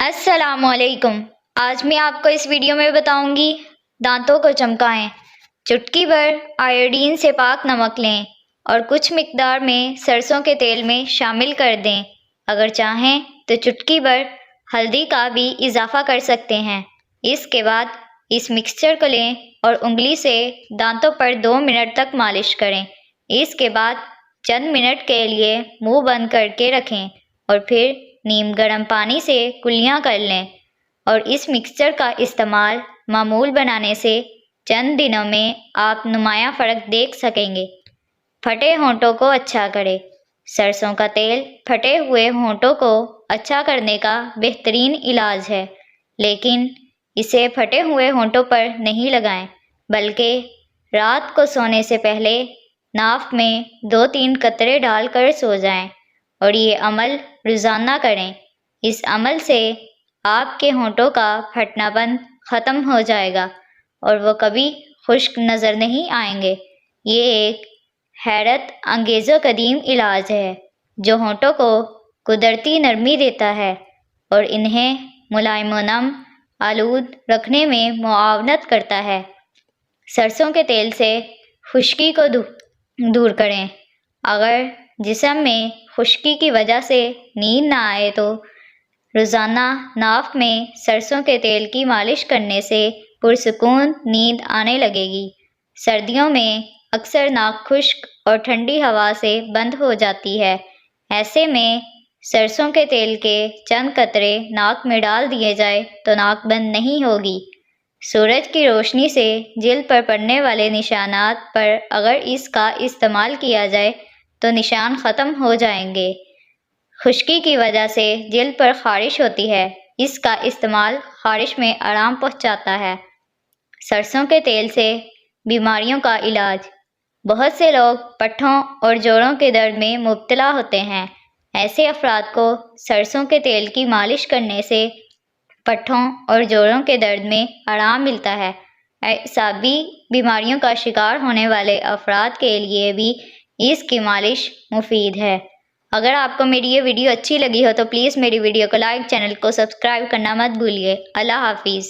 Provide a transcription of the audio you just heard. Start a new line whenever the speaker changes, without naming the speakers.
السلام علیکم۔ آج میں آپ کو اس ویڈیو میں بتاؤں گی دانتوں کو چمکائیں۔ چٹکی بھر آیوڈین سے پاک نمک لیں اور کچھ مقدار میں سرسوں کے تیل میں شامل کر دیں۔ اگر چاہیں تو چٹکی بھر ہلدی کا بھی اضافہ کر سکتے ہیں۔ اس کے بعد اس مکسچر کو لیں اور انگلی سے دانتوں پر 2 منٹ تک مالش کریں۔ اس کے بعد چند منٹ کے لیے منہ بند کر کے رکھیں اور پھر نیم گرم پانی سے کلیاں کر لیں اور اس مکسچر کا استعمال معمول بنانے سے چند دنوں میں آپ نمایاں فرق دیکھ سکیں گے۔ پھٹے ہونٹوں کو اچھا کرے۔ سرسوں کا تیل پھٹے ہوئے ہونٹوں کو اچھا کرنے کا بہترین علاج ہے، لیکن اسے پھٹے ہوئے ہونٹوں پر نہیں لگائیں، بلکہ رات کو سونے سے پہلے ناف میں 2-3 قطرے ڈال کر سو جائیں اور یہ عمل روزانہ کریں۔ اس عمل سے آپ کے ہونٹوں کا پھٹنا پن ختم ہو جائے گا اور وہ کبھی خشک نظر نہیں آئیں گے۔ یہ ایک حیرت انگیز و قدیم علاج ہے جو ہونٹوں کو قدرتی نرمی دیتا ہے اور انہیں ملائم و نم آلود رکھنے میں معاونت کرتا ہے۔ سرسوں کے تیل سے خشکی کو دور کریں۔ اگر جسم میں خشکی کی وجہ سے نیند نہ آئے تو روزانہ ناف میں سرسوں کے تیل کی مالش کرنے سے پرسکون نیند آنے لگے گی۔ سردیوں میں اکثر ناک خشک اور ٹھنڈی ہوا سے بند ہو جاتی ہے۔ ایسے میں سرسوں کے تیل کے چند قطرے ناک میں ڈال دیے جائے تو ناک بند نہیں ہوگی۔ سورج کی روشنی سے جلد پر پڑنے والے نشانات پر اگر اس کا استعمال کیا جائے تو نشان ختم ہو جائیں گے۔ خشکی کی وجہ سے جلد پر خارش ہوتی ہے، اس کا استعمال خارش میں آرام پہنچاتا ہے۔ سرسوں کے تیل سے بیماریوں کا علاج۔ بہت سے لوگ پٹھوں اور جوڑوں کے درد میں مبتلا ہوتے ہیں۔ ایسے افراد کو سرسوں کے تیل کی مالش کرنے سے پٹھوں اور جوڑوں کے درد میں آرام ملتا ہے۔ اعصابی بیماریوں کا شکار ہونے والے افراد کے لیے بھی اس کی مالش مفید ہے۔ اگر آپ کو میری یہ ویڈیو اچھی لگی ہو تو پلیز میری ویڈیو کو لائک، چینل کو سبسکرائب کرنا مت بھولیے۔ اللہ حافظ۔